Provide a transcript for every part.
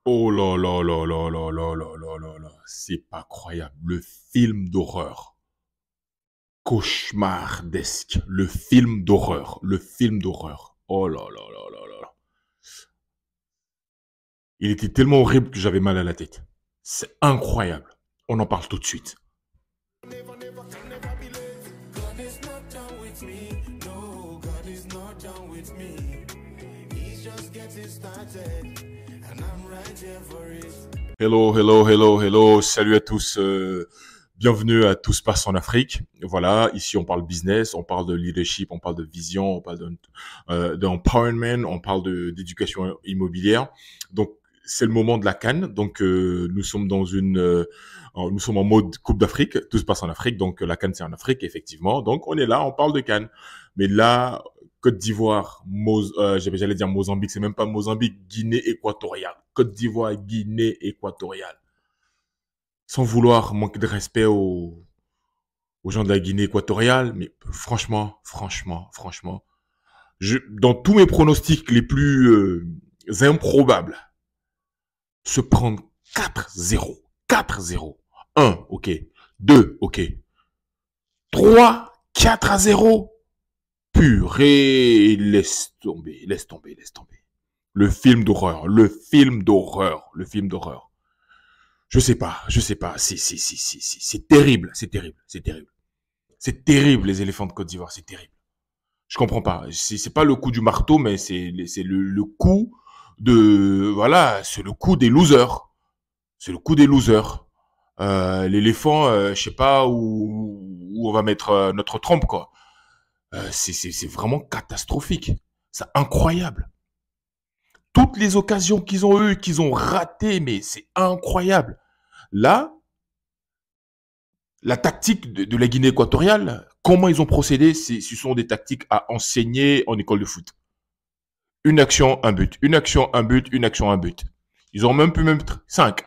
Oh là là là là là là là là là là. C'est pas croyable. Le film d'horreur. Cauchemardesque. Le film d'horreur. Le film d'horreur. Oh là là là là là. Il était tellement horrible que j'avais mal à la tête. C'est incroyable. On en parle tout de suite. Hello, hello, hello, hello. Salut à tous. Bienvenue à Tout se passe en Afrique. Voilà, ici on parle business, on parle de leadership, on parle de vision, on parle d'empowerment, on parle d'éducation immobilière. Donc c'est le moment de la CAN. Donc nous sommes nous sommes en mode Coupe d'Afrique. Tout se passe en Afrique. Donc la CAN c'est en Afrique effectivement. Donc on est là, on parle de CAN. Mais là, Côte d'Ivoire, j'allais dire Mozambique, c'est même pas Mozambique, Guinée équatoriale. Côte d'Ivoire, Guinée équatoriale. Sans vouloir manquer de respect aux gens de la Guinée équatoriale, mais franchement, dans tous mes pronostics les plus improbables, se prendre 4-0, 4-0, 1, ok, 2, ok, 3, 4-0, purée, laisse tomber. Le film d'horreur, le film d'horreur, le film d'horreur. Je sais pas, c'est terrible, c'est terrible, c'est terrible. C'est terrible, les éléphants de Côte d'Ivoire, c'est terrible. Je comprends pas. C'est pas le coup du marteau, mais c'est le coup voilà, c'est le coup des losers. C'est le coup des losers. L'éléphant, je sais pas où on va mettre notre trompe, quoi. C'est vraiment catastrophique. C'est incroyable. Toutes les occasions qu'ils ont eues, qu'ils ont ratées, mais c'est incroyable. Là, la tactique de la Guinée équatoriale, comment ils ont procédé, ce sont des tactiques à enseigner en école de foot. Une action, un but. Une action, un but. Une action, un but. Ils auraient même pu mettre 5.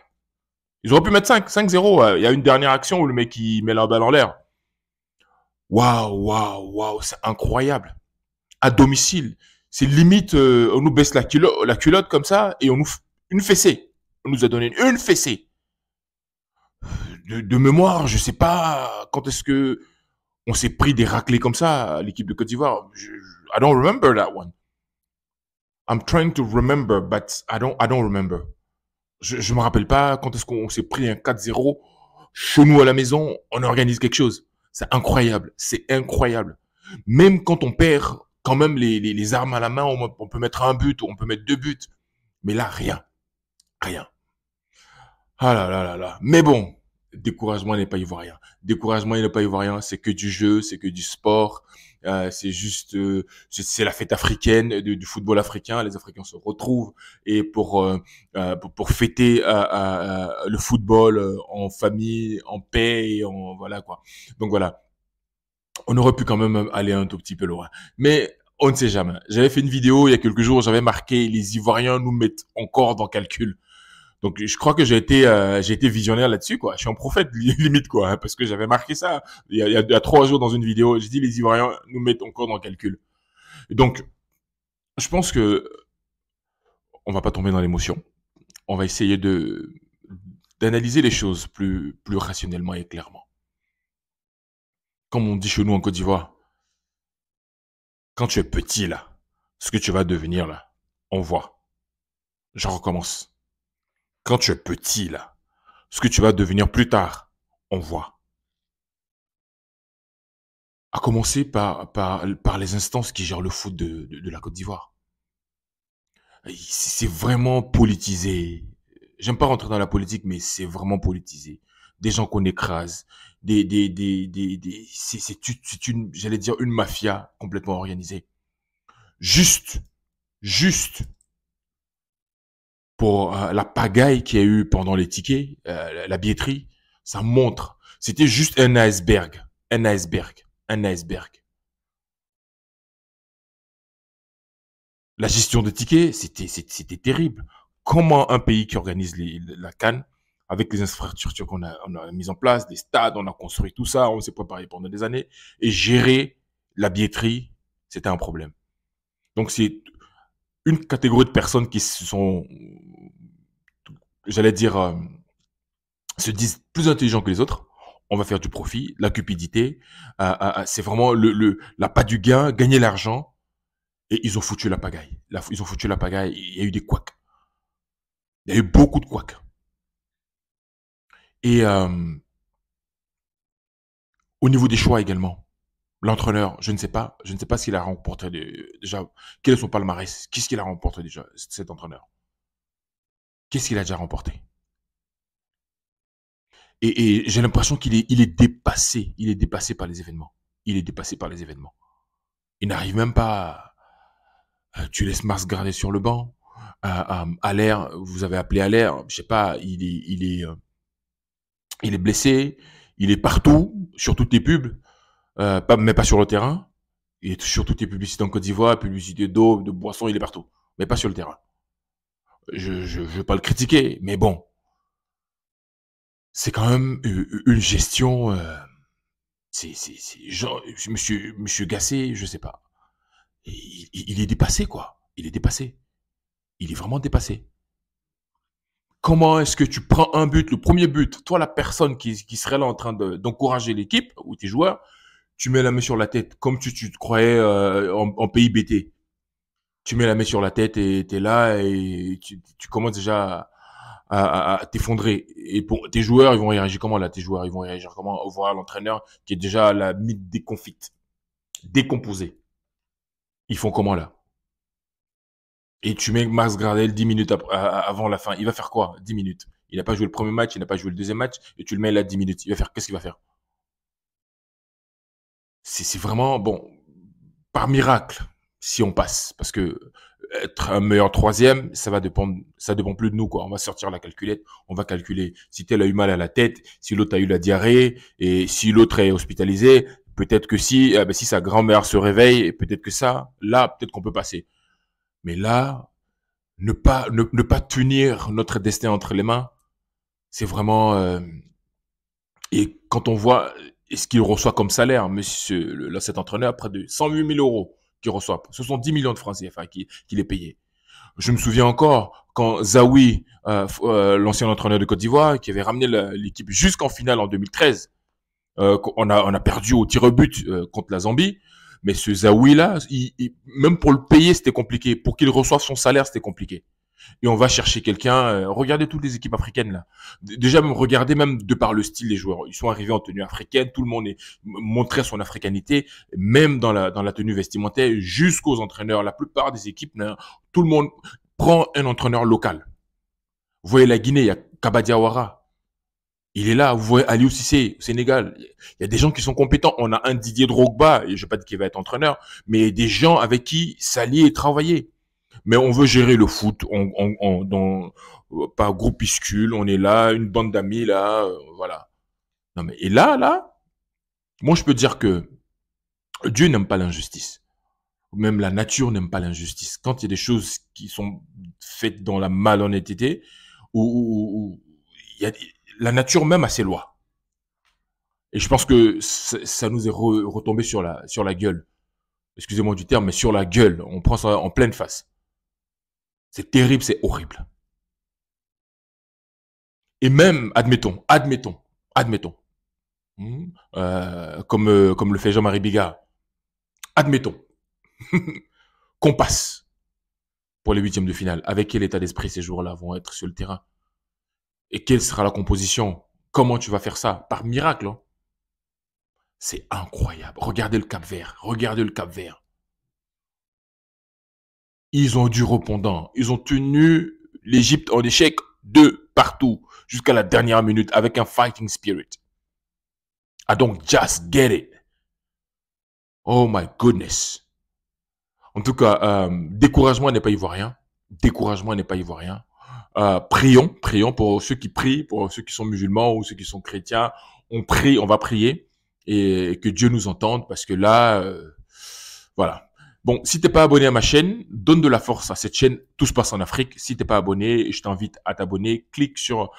Ils auraient pu mettre 5. 5-0. Il y a une dernière action où le mec il met la balle en l'air. Waouh, waouh, waouh. C'est incroyable. À domicile. C'est limite, on nous baisse la culotte comme ça et on nous une fessée. On nous a donné une fessée. De mémoire, je sais pas quand est-ce que on s'est pris des raclés comme ça à l'équipe de Côte d'Ivoire. I don't remember that one. I'm trying to remember, but I don't remember. Je me rappelle pas quand est-ce qu'on s'est pris un 4-0 chez nous à la maison, on organise quelque chose. C'est incroyable, c'est incroyable. Même quand on perd, quand même les armes à la main, on peut mettre un but, on peut mettre deux buts. Mais là, rien, rien. Ah là là là là. Mais bon, découragement n'est pas ivoirien. Découragement n'est pas ivoirien, c'est que du jeu, c'est que du sport. C'est juste, c'est la fête africaine du football africain. Les Africains se retrouvent et pour fêter le football en famille, en paix et en voilà quoi. Donc voilà, on aurait pu quand même aller un tout petit peu loin, mais on ne sait jamais. J'avais fait une vidéo il y a quelques jours, j'avais marqué les Ivoiriens nous mettent encore dans le calcul. Donc je crois que j'ai été visionnaire là-dessus quoi. Je suis un prophète limite quoi, hein, parce que j'avais marqué ça il y a 3 jours dans une vidéo. J'ai dit les Ivoiriens nous mettent encore dans le calcul. Et donc je pense que on va pas tomber dans l'émotion. On va essayer de d'analyser les choses plus rationnellement et clairement. Comme on dit chez nous en Côte d'Ivoire, quand tu es petit là, ce que tu vas devenir là, on voit. Je recommence. Quand tu es petit là, ce que tu vas devenir plus tard, on voit. À commencer par les instances qui gèrent le foot de la Côte d'Ivoire. C'est vraiment politisé. J'aime pas rentrer dans la politique, mais c'est vraiment politisé. Des gens qu'on écrase, c'est une, j'allais dire une mafia complètement organisée. Juste, juste pour la pagaille qu'il y a eu pendant les tickets, la billetterie, ça montre. C'était juste un iceberg, un iceberg, un iceberg. La gestion des tickets, c'était terrible. Comment un pays qui organise la CAN, avec les infrastructures on a mises en place, des stades, on a construit tout ça, on s'est préparé pendant des années, et gérer la billetterie, c'était un problème. Donc c'est une catégorie de personnes qui se sont j'allais dire, se disent plus intelligents que les autres. On va faire du profit, la cupidité. C'est vraiment la pas du gain, gagner l'argent. Et ils ont foutu la pagaille. Ils ont foutu la pagaille. Il y a eu des couacs. Il y a eu beaucoup de couacs. Et au niveau des choix également. L'entraîneur, je ne sais pas. Je ne sais pas s'il a remporté déjà. Quel est son palmarès? Qu'est-ce qu'il a remporté déjà, cet entraîneur? Qu'est-ce qu'il a déjà remporté? Et j'ai l'impression il est dépassé. Il est dépassé par les événements. Il est dépassé par les événements. Il n'arrive même pas tu laisses Mars garder sur le banc. À l'air, vous avez appelé à l'air. Je sais pas, il est blessé. Il est partout, sur toutes les pubs, mais pas sur le terrain. Il est sur toutes les publicités en Côte d'Ivoire, publicités d'eau, de boissons, il est partout. Mais pas sur le terrain. Je veux pas le critiquer, mais bon. C'est quand même une gestion, genre, monsieur Gassé, je sais pas. Il est dépassé, quoi. Il est dépassé. Il est vraiment dépassé. Comment est-ce que tu prends un but, le premier but, toi, la personne qui serait là en train d'encourager l'équipe ou tes joueurs, tu mets la main sur la tête, comme tu te croyais en pays BT. Tu mets la main sur la tête et t'es là et tu commences déjà à t'effondrer. Et pour tes joueurs, ils vont réagir comment là? Tes joueurs, ils vont réagir comment? Voir l'entraîneur qui est déjà à la mythe déconfite, décomposé. Ils font comment là? Et tu mets Max Gradel 10 minutes avant la fin. Il va faire quoi? 10 minutes. Il n'a pas joué le premier match, il n'a pas joué le deuxième match, et tu le mets là 10 minutes. Il va faire, qu'est-ce qu'il va faire? C'est vraiment, bon, par miracle, si on passe. Parce que être un meilleur troisième, ça dépend plus de nous, quoi. On va sortir la calculette, on va calculer. Si tel a eu mal à la tête, si l'autre a eu la diarrhée, et si l'autre est hospitalisé, peut-être que si sa grand-mère se réveille, peut-être que ça, là, peut-être qu'on peut passer. Mais là, ne pas tenir notre destin entre les mains, c'est vraiment et quand on voit ce qu'il reçoit comme salaire, cet entraîneur, près de 108 000 euros qu'il reçoit, ce sont 10 millions de francs CFA qu'il est payé. Je me souviens encore quand Zawi, l'ancien entraîneur de Côte d'Ivoire, qui avait ramené l'équipe jusqu'en finale en 2013, on a perdu au tir au but contre la Zambie. Mais ce Zawi là, même pour le payer, c'était compliqué. Pour qu'il reçoive son salaire, c'était compliqué. Et on va chercher quelqu'un. Regardez toutes les équipes africaines là. Déjà, même regardez même de par le style des joueurs. Ils sont arrivés en tenue africaine. Tout le monde montrait son africanité, même dans la tenue vestimentaire, jusqu'aux entraîneurs. La plupart des équipes, là, tout le monde prend un entraîneur local. Vous voyez la Guinée, il y a Kaba Diawara. Il est là. Vous voyez Aliou Cissé, au Sénégal. Il y a des gens qui sont compétents. On a un Didier Drogba, et je ne vais pas dire qu'il va être entraîneur, mais des gens avec qui s'allier et travailler. Mais on veut gérer le foot par groupuscule. On est là, une bande d'amis là, voilà. Non mais et là, moi je peux dire que Dieu n'aime pas l'injustice. Même la nature n'aime pas l'injustice. Quand il y a des choses qui sont faites dans la malhonnêteté, ou il y a la nature même a ses lois. Et je pense que ça nous est retombé sur la gueule. Excusez-moi du terme, mais sur la gueule. On prend ça en pleine face. C'est terrible, c'est horrible. Et même, admettons, comme le fait Jean-Marie Bigard, admettons qu'on passe pour les huitièmes de finale. Avec quel état d'esprit ces joueurs-là vont être sur le terrain? Et quelle sera la composition? Comment tu vas faire ça? Par miracle, hein. C'est incroyable. Regardez le Cap-Vert. Regardez le Cap-Vert. Ils ont du répondant. Ils ont tenu l'Égypte en échec de partout jusqu'à la dernière minute avec un fighting spirit. I don't just get it. Oh my goodness. En tout cas, découragement n'est pas ivoirien. Découragement n'est pas ivoirien. Prions pour ceux qui prient, pour ceux qui sont musulmans ou ceux qui sont chrétiens. On prie, on va prier et que Dieu nous entende parce que là, voilà. Bon, si t'es pas abonné à ma chaîne, donne de la force à cette chaîne. Tout se passe en Afrique. Si t'es pas abonné, je t'invite à t'abonner. Clique sur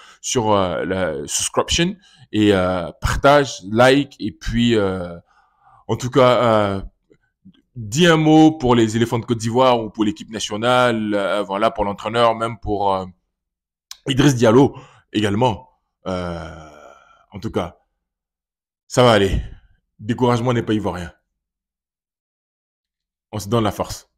la subscription et partage, like et puis en tout cas. Dis un mot pour les éléphants de Côte d'Ivoire ou pour l'équipe nationale, voilà, pour l'entraîneur, même Idriss Diallo également. Euh, en tout cas, ça va aller. Découragement n'est pas ivoirien. On se donne la force.